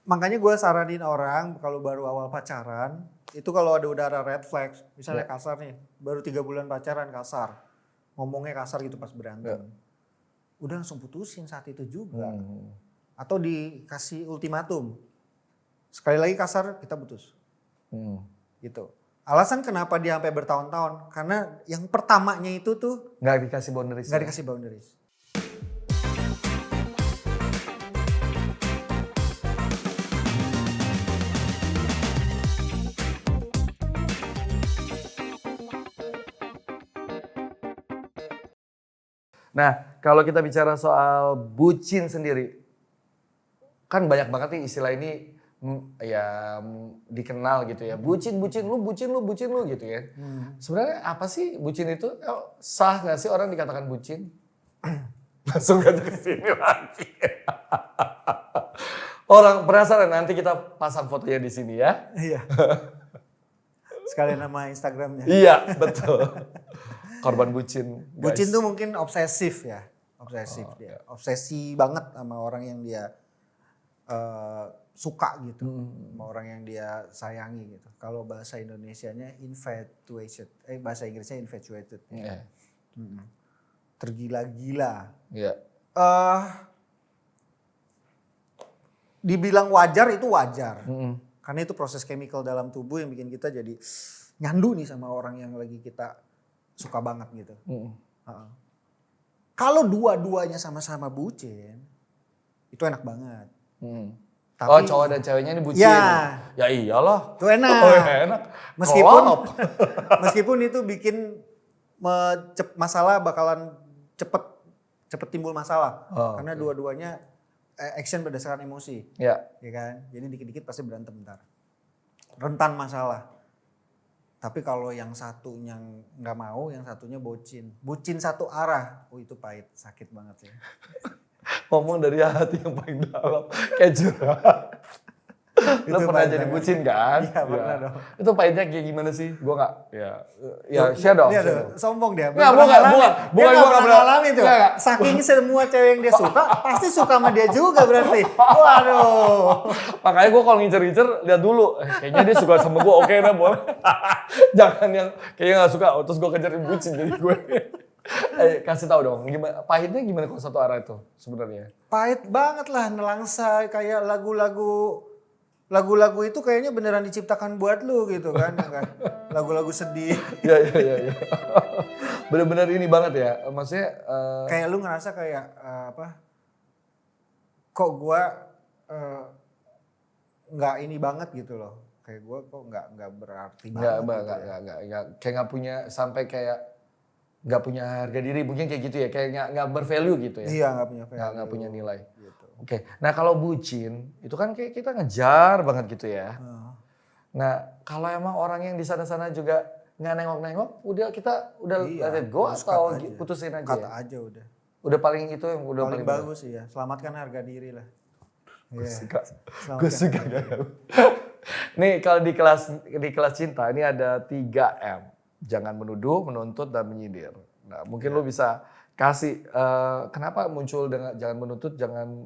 Makanya gue saranin orang kalau baru awal pacaran, itu kalau udah ada red flag, misalnya kasar nih, baru 3 bulan pacaran kasar, ngomongnya kasar gitu pas berantem. Udah langsung putusin saat itu juga. Atau dikasih ultimatum, sekali lagi kasar kita putus. Gitu. Alasan kenapa dia sampai bertahun-tahun, karena yang pertamanya itu tuh Nggak dikasih boundaries. nggak dikasih boundaries. Nah, kalau kita bicara soal bucin sendiri, kan banyak banget nih istilah ini dikenal gitu ya. Bucin lu gitu ya. Sebenarnya apa sih bucin itu? Sah nggak sih orang dikatakan bucin? Langsung aja ke sini lagi. Orang penasaran, nanti kita pasang fotonya di sini ya. Iya. Sekalian nama Instagramnya. Iya, betul. Korban bucin. Bucin tuh mungkin obsesif ya. Obsesif dia. Obsesi banget sama orang yang dia suka gitu. Sama orang yang dia sayangi gitu. Kalau bahasa Indonesianya infatuated. Bahasa Inggrisnya infatuated. Yeah. Tergila-gila. Iya. Dibilang wajar itu wajar. Karena itu proses chemical dalam tubuh yang bikin kita jadi nyandu nih sama orang yang lagi kita suka banget gitu. Kalau dua-duanya sama-sama bucin, itu enak banget. Tapi, cowok dan ceweknya ini bucin. Ya iyalah. Itu enak. Enak. Meskipun itu bikin masalah bakalan cepet timbul masalah. Karena dua-duanya action berdasarkan emosi. Ya kan? Jadi dikit-dikit pasti berantem ntar. Rentan masalah. Tapi kalau yang satunya nggak mau, yang satunya bucin satu arah, itu pahit, sakit banget ya. Ngomong dari hati yang paling dalam, kayak curhat. Lo pernah jadi bucin kan? Iya pernah dong. Itu pahitnya kayak gimana sih? Gue nggak, share dong. Sombong dia. Bukan gue nggak pernah ngalamin tuh. Saking semua cewek yang dia suka, pasti suka sama dia juga berarti. Waduh. Makanya gue kalau ngincer-ngincer, lihat dulu. Kayaknya dia suka sama gue, oke dah boleh. Jangan yang kayaknya nggak suka, terus gue kejarin bucin jadi gue. Kasih tahu dong, pahitnya gimana kalau satu arah itu sebenarnya? Pahit banget lah, nelangsa kayak lagu-lagu itu kayaknya beneran diciptakan buat lu gitu kan. Lagu-lagu sedih. Iya. Bener-bener ini banget ya, maksudnya. Kayak lu ngerasa kayak kok gua nggak ini banget gitu loh. Kayak gua kok nggak berarti banget. Nggak, kayak nggak punya sampai kayak nggak punya harga diri, mungkin kayak gitu ya, kayak nggak bervalue gitu ya. Iya, nggak punya value. Nggak punya nilai. Gitu. Oke, nah kalau bucin itu kan kayak kita ngejar banget gitu ya. Nah kalau emang orang yang di sana-sana juga nggak nengok-nengok, kita udah let it go atau putusin aja? Kata aja udah. Udah paling itu yang udah paling bagus sih ya, selamatkan harga diri lah. Gue suka. Nih kalau di kelas cinta ini ada 3M. Jangan menuduh, menuntut, dan menyindir. Nah, mungkin lu bisa kasih kenapa muncul dengan jangan menuntut, jangan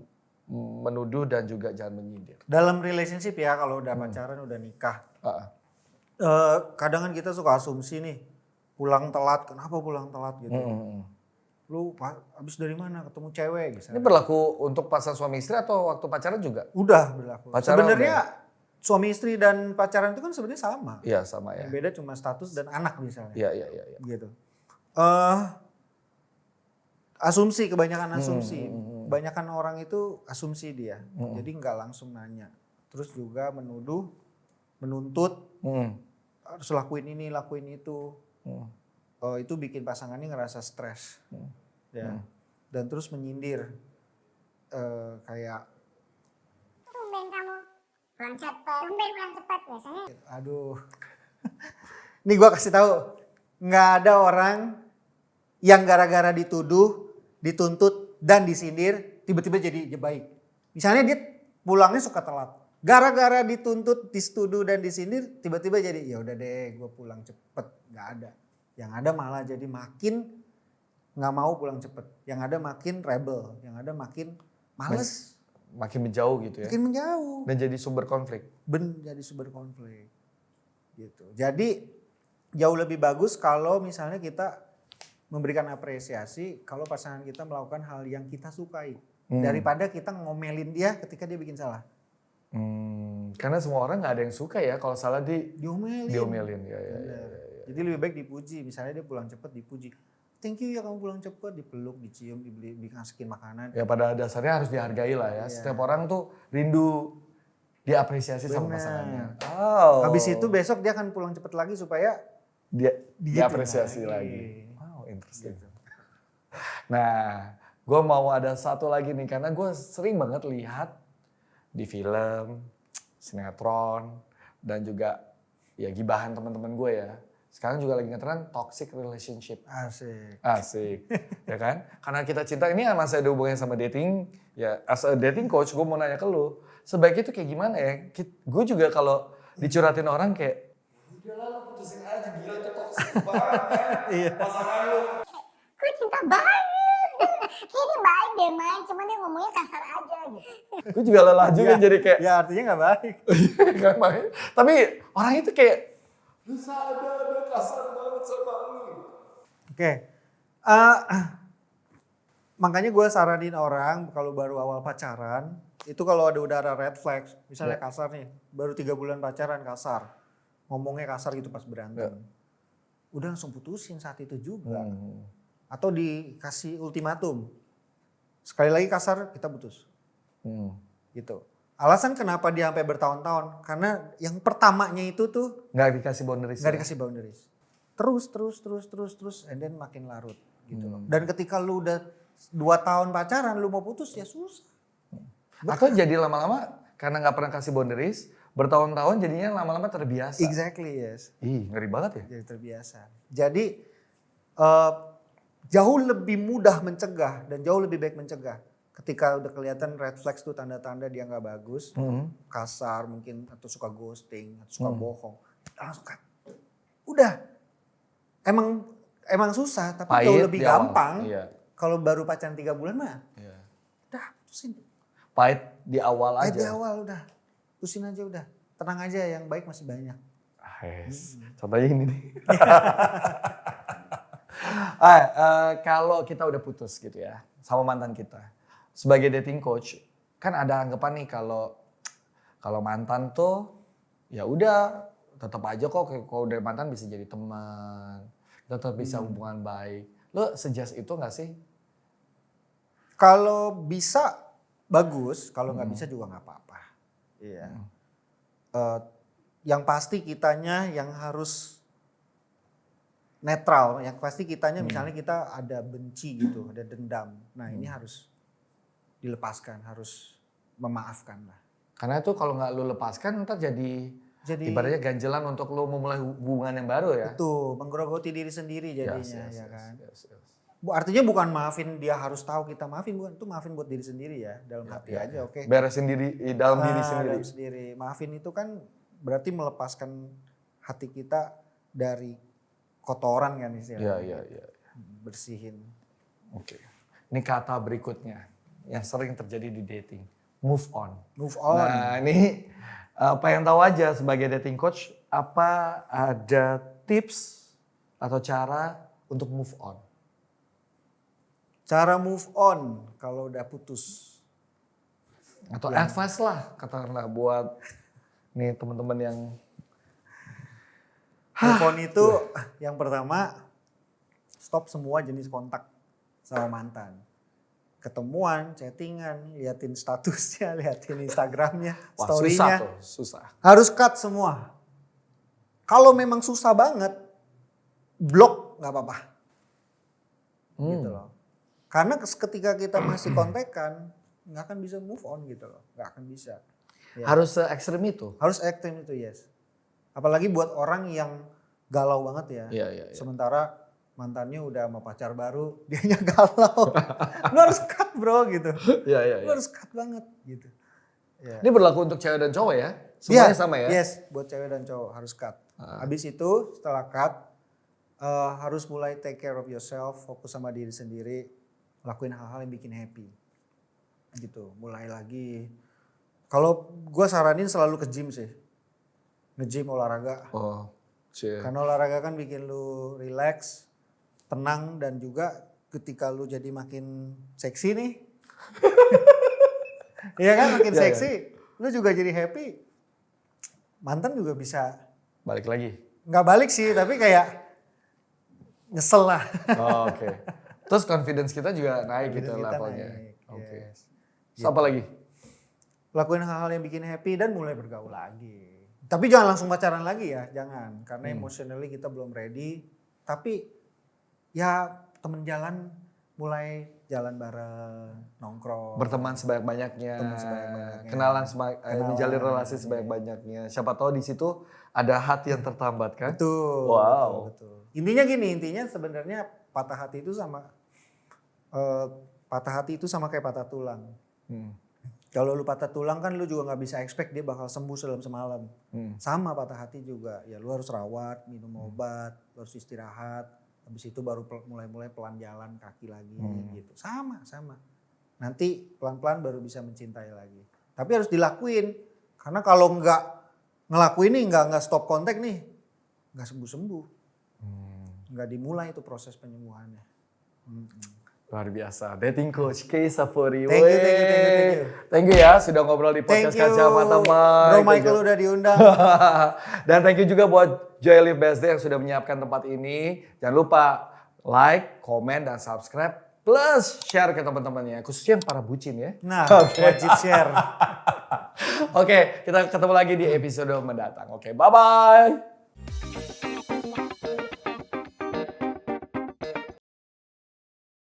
menuduh, dan juga jangan menyindir. Dalam relationship ya, kalau udah pacaran, udah nikah. Kadang kan kita suka asumsi nih, pulang telat, kenapa pulang telat gitu. Lu habis dari mana ketemu cewek gitu. Ini berlaku untuk pasangan suami istri atau waktu pacaran juga? Udah berlaku. Sebenarnya suami istri dan pacaran itu kan sebenarnya sama. Iya sama ya. Yang beda cuma status dan anak misalnya. Iya. Gitu. Asumsi, kebanyakan asumsi. Kebanyakan orang itu asumsi dia. Jadi nggak langsung nanya. Terus juga menuduh, menuntut, harus lakuin ini, lakuin itu. Itu bikin pasangannya ngerasa stres. Ya. Dan terus menyindir. Kayak pulang cepat biasanya. Aduh. Nih gue kasih tahu, nggak ada orang yang gara-gara dituduh, dituntut dan disindir tiba-tiba jadi baik. Misalnya dia pulangnya suka telat. Gara-gara dituntut, dituduh dan disindir tiba-tiba jadi ya udah deh gue pulang cepet. Nggak ada. Yang ada malah jadi makin nggak mau pulang cepet. Yang ada makin rebel. Yang ada makin males. makin menjauh gitu ya. Makin menjauh. Dan jadi sumber konflik. Jadi sumber konflik. Gitu. Jadi jauh lebih bagus kalau misalnya kita memberikan apresiasi kalau pasangan kita melakukan hal yang kita sukai. Daripada kita ngomelin dia ketika dia bikin salah. Karena semua orang nggak ada yang suka ya kalau salah Diomelin. Ya. Jadi lebih baik dipuji. Misalnya dia pulang cepet dipuji. Thank you ya kamu pulang cepet, dipeluk, dicium, dikasihin makanan. Ya pada dasarnya harus dihargai lah ya. Setiap orang tuh rindu diapresiasi sama pasangannya. Habis itu besok dia akan pulang cepet lagi supaya diapresiasi lagi. Wow, interesting. Nah, gue mau ada satu lagi nih karena gue sering banget lihat di film, sinetron, dan juga ya gibahan teman-teman gue ya. Sekarang juga lagi ngetren toxic relationship. Asik. Ya kan? Karena kita cinta ini masih ada hubungannya sama dating. Ya as a dating coach gue mau nanya ke lu. Sebaiknya itu kayak gimana ya? Gue juga kalau dicurhatin orang kayak udahlah lu putusin aja, gila itu toxic banget. Pasangan lu. Gue cinta banget. Kayaknya baik deh main, cuman dia ngomongnya kasar aja gitu. Gue juga lelah juga jadi kayak. Ya artinya gak baik. Gak baik. Tapi orang itu kayak lu sadar kasar banget sama lu. Oke. Makanya gue saranin orang kalau baru awal pacaran, itu kalau ada udara red flag, misalnya kasar nih, baru 3 bulan pacaran kasar, ngomongnya kasar gitu pas berantem. Udah langsung putusin saat itu juga. Atau dikasih ultimatum. Sekali lagi kasar, kita putus. Gitu. Alasan kenapa dia sampai bertahun-tahun, karena yang pertamanya itu tuh nggak dikasih boundaries. Nggak dikasih boundaries. Terus, and then makin larut gitu loh. Dan ketika lu udah 2 tahun pacaran, lu mau putus ya susah. Atau jadi lama-lama karena nggak pernah kasih boundaries, bertahun-tahun jadinya lama-lama terbiasa. Exactly, yes. Ih, ngeri banget ya. Jadi terbiasa. Jadi jauh lebih mudah mencegah dan jauh lebih baik mencegah. Ketika udah kelihatan red flags tuh tanda-tanda dia nggak bagus, kasar mungkin atau suka ghosting atau suka bohong, langsung cut. Udah, emang susah tapi Pahit jauh lebih di awal. gampang. Iya. Kalau baru pacaran 3 bulan mah, udah putusin. Pahit di awal aja. Pahit di awal udah, putusin aja udah, tenang aja yang baik masih banyak. Contohnya ini nih. Kalau kita udah putus gitu ya sama mantan kita, sebagai dating coach kan ada anggapan nih kalau mantan tuh ya udah tetap aja kok kalau udah mantan bisa jadi teman, tetap bisa hubungan baik. Lo suggest itu nggak sih? Kalau bisa bagus, kalau nggak bisa juga nggak apa-apa. Iya. Yang pasti kitanya yang harus netral, yang pasti kitanya misalnya kita ada benci gitu, ada dendam. Nah ini harus dilepaskan, harus memaafkan lah. Karena itu kalau nggak lu lepaskan ntar jadi ibaratnya ganjelan untuk lu memulai hubungan yang baru ya. Itu menggerogoti diri sendiri jadinya Yes. kan. Artinya bukan maafin dia harus tahu kita maafin, bukan, itu maafin buat diri sendiri ya, dalam hati aja, oke. Beresin diri dalam diri sendiri. Dalam sendiri. Maafin itu kan berarti melepaskan hati kita dari kotoran kan istilahnya. Iya. Bersihin. Oke. Ini kata berikutnya yang sering terjadi di dating. Move on. Move on. Nah ini pengen tahu aja sebagai dating coach, apa ada tips atau cara untuk move on? Cara move on kalau udah putus. Atau advice lah katakanlah buat nih teman-teman yang Move on itu yang pertama stop semua jenis kontak sama mantan. Ketemuan, chattingan, liatin statusnya, liatin Instagramnya, story-nya. Susah. Harus cut semua. Kalau memang susah banget, blok nggak apa-apa. Gitu loh. Karena ketika kita masih kontekan, nggak akan bisa move on gitu loh. Nggak akan bisa. Ya. Harus se-ekstrim itu? Harus ekstrim itu, yes. Apalagi buat orang yang galau banget ya. Iya. Sementara mantannya udah sama pacar baru, dianya galau. Lu harus cut bro gitu. Iya. Lu harus cut banget gitu. Ya. Ini berlaku untuk cewek dan cowok ya? Semuanya sama ya? Yes, buat cewek dan cowok harus cut. Habis itu setelah cut, harus mulai take care of yourself, fokus sama diri sendiri, lakuin hal-hal yang bikin happy. gitu, mulai lagi. Kalau gue saranin selalu ke gym sih, nge-gym olahraga. Oh, cie. Karena olahraga kan bikin lu relax, tenang, dan juga ketika lu jadi makin seksi nih. Iya kan, makin Iya, seksi, lu juga jadi happy. Mantan juga bisa, Balik lagi. nggak balik sih, tapi kayak nyesel lah. Oh, oke. Terus confidence kita juga naik gitu Confidence kita levelnya. naik, Oke. yes. Terus apa lagi? Lakuin hal-hal yang bikin happy dan mulai bergaul lagi. Tapi jangan langsung pacaran lagi ya, jangan. Karena emotionally kita belum ready. Tapi ya temen jalan mulai jalan bareng, nongkrong. Berteman sebanyak-banyaknya. Berteman sebanyak-banyaknya. Kenalan, Kenalan. menjalin relasi sebanyak-banyaknya. Siapa tahu di situ ada hati yang tertambat kan? Betul. Wow. Betul. Intinya gini, sebenarnya patah hati itu sama kayak patah tulang. Kalau lu patah tulang kan lu juga nggak bisa expect dia bakal sembuh dalam semalam. Sama patah hati juga, ya lu harus rawat, minum obat, lu harus istirahat. Habis itu baru mulai pelan jalan kaki lagi gitu. Sama. Nanti pelan-pelan baru bisa mencintai lagi. Tapi harus dilakuin. Karena kalau nggak ngelakuin nih, nggak stop kontak nih, nggak sembuh-sembuh. Nggak dimulai itu proses penyembuhannya. Luar biasa. Dating coach Kay Safuri. Thank you. Thank you ya sudah ngobrol di podcast Kacamata Mike. Bro Michael udah diundang. Dan thank you juga buat Joy Live BSD yang sudah menyiapkan tempat ini. Jangan lupa like, komen, dan subscribe. Plus share ke teman-temannya. Khususnya yang para bucin ya. Nah, wajib share. Oke, kita ketemu lagi di episode mendatang. Oke, bye-bye.